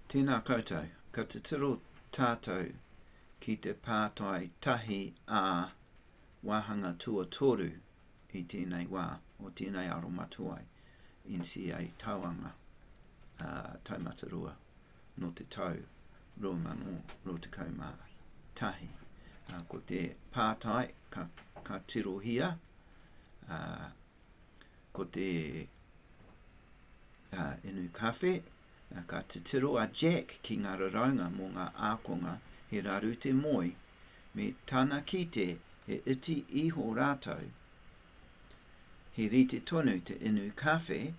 Tēnā koutou, ka te tiro tātou ki te pātai tahi a wāhanga tuatoru I tēnei wā o tēnei aromatawai NCEA tauanga taumatarua no te tau Reo Māori ko te pātai ka tirohia ko te inu kawhe ka te tiro a Jack ki ngā raraunga mō ngā ākonga he raru te moi me tāna kite he iti iho rātou he rite tonu te inu kawhe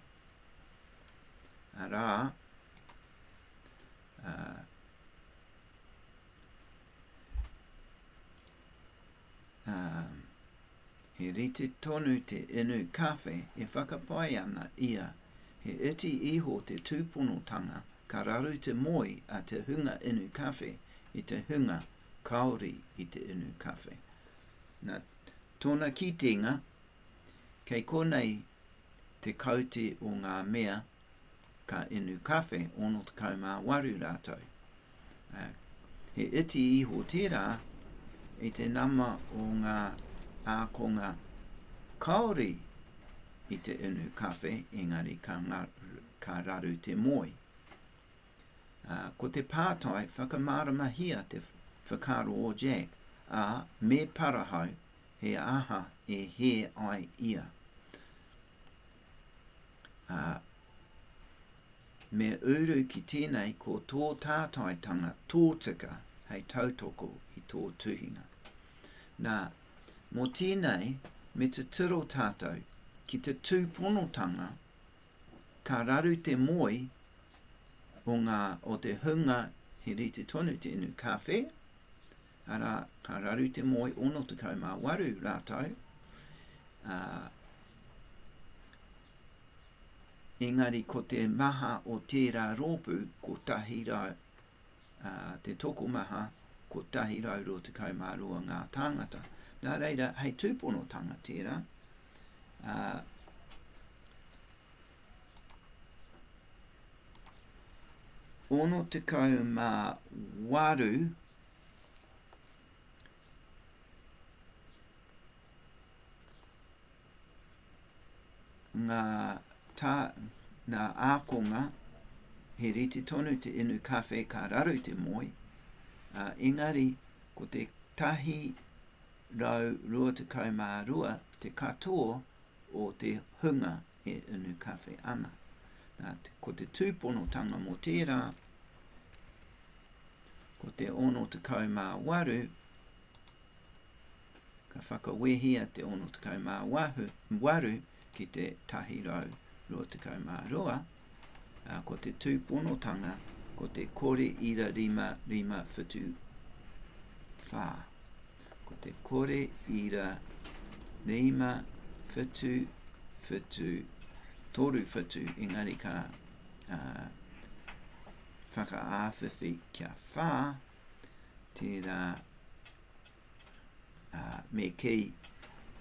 a rā he rite tonu te inu kawhe e whakapai ana ia he iti iho te tūponotanga ka raru te moi a te hunga inu kawhe I te hunga kaori I te inu kawhe. Nā tōna kitenga, kei konei te kauti o ngā mea ka inu kawhe ono te kaumāwaru rātou. He iti iho tērā I te nama o ngā ākonga kaori I te inu kawhe, engari ka raru te moi. Ko te pātai whakamaramahia te whakaro o Jack, me parahau he aha e he ai ia. Me uru ki tēnei ko tō tātaitanga tōtika hei tautoko I tō tuhinga. Nā, mō tēnei me te tiro tātou ki te tūponotanga ka raru te moi o te hunga he rite tonu te inu kawhe, ara ka raru te moi ono te kaumāwaru rātou, engari ko te maha o tērā rōpu ko tahi rau, te toko maha ko tahi rau ro te kaumārua ngā tāngata. Nā reira, hei tūponotanga tērā, ono te kaumāwaru ngā ākonga he rite tonu te inu kawhe ka raru te moi, engari ko te tahi rau rua te kaumārua te katoa o te hunga he inu kawhe ana. Ko te tūponotanga mō tērā, ko te ono te kaumāwaru, ka whakawehia te ono te kaumāwaru ki te tahi rau rua te kaumārua, ko te tūponotanga, ko te kore ira rima whitu whā. Ko te kore ira rima whitu toru whitu engari ka whakaāwhiwhi kia whā tērā me kei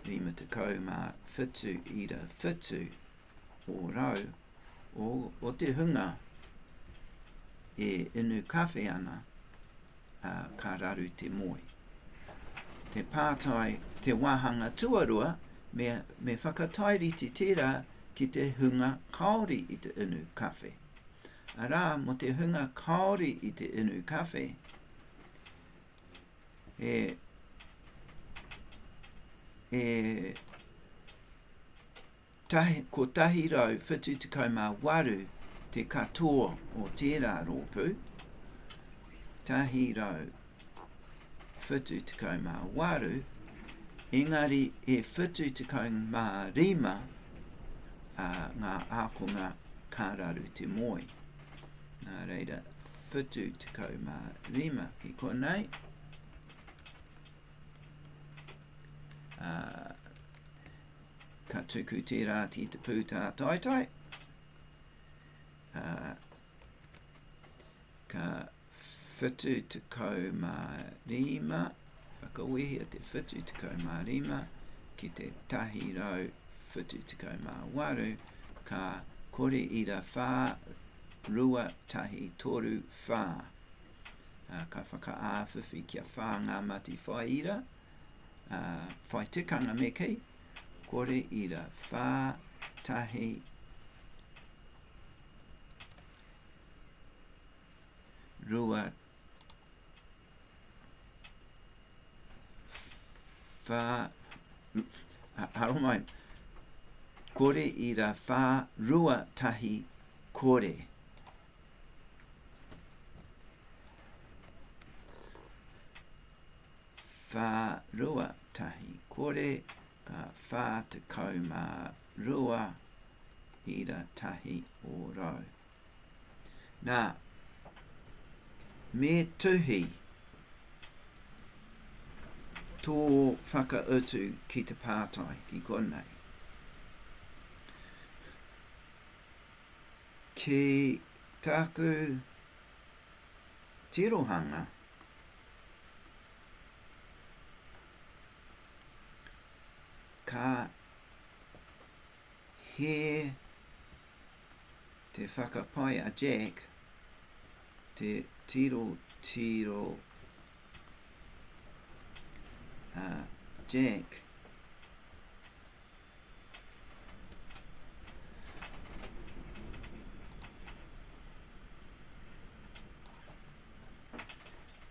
rima te kaumā whitu ira whitu o rau o te hunga e inu kawhe ana ka raru te moi. Te pātai te wāhanga tuarua me whakatairiti tērā ki te hunga kaori I te inu kawhe. Arā, mo te hunga kaori I te inu kawhe, ko tahi rau whitu te kaumāwaru te katoa o tērā rōpu, tahi rau whitu te kaumāwaru, engari e whitu te kaumārima ngā ākonga ka raru te moi. Nā reira, whitu te kaumārima ki konei. Ka tuku tērā ti te pūtā taitai. Ka whitu te kaumārima, whakawehia te whitu te kaumārima ki te tahi rau whitu te kaumāwaru, ka kore ira whā rua, tahi, toru, whā. Ka whakaāwhiwhi kia whā ngā mati whai ira. Whai tikanga me kei. Kore ira whā, tahi, rua, whā, haro mai. Kore ira whā, rua, tahi, kore. Whā, rua, tahi, kore. Ka whā te kaumā rua, ira, tahi, o rau. Nā, me tuhi tō whakautu ki te pātai, ki konei. Ki taku tirohanga, ka he te whakapai a Jack, te tiro Jack,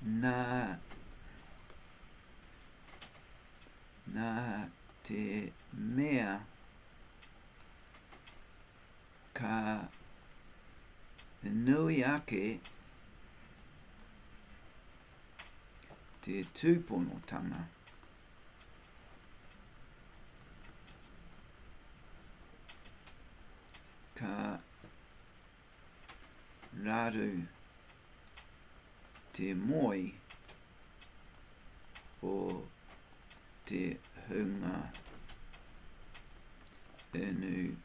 nā te mea ka nui ake te tūponotanga. Ka raru te moi o te hunga inu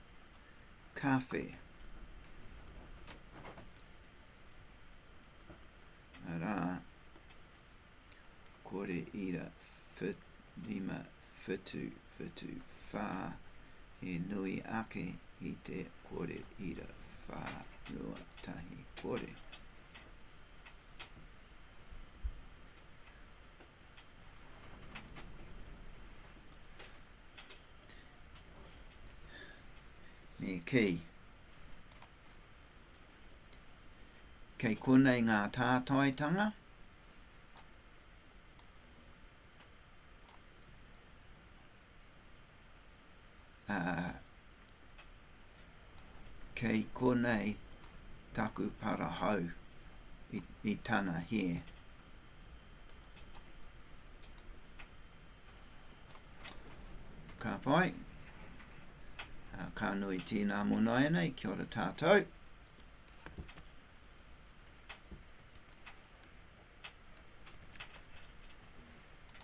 kawhe. Arā, kore ira lima whitu whā he nui ake i te kore ira whā rua tahi kore. Me kei konei ngā tātaitanga. Kei konei taku parahau i tana he. Ka pai. Ka nui tīnā monai nei, kia ora tātou.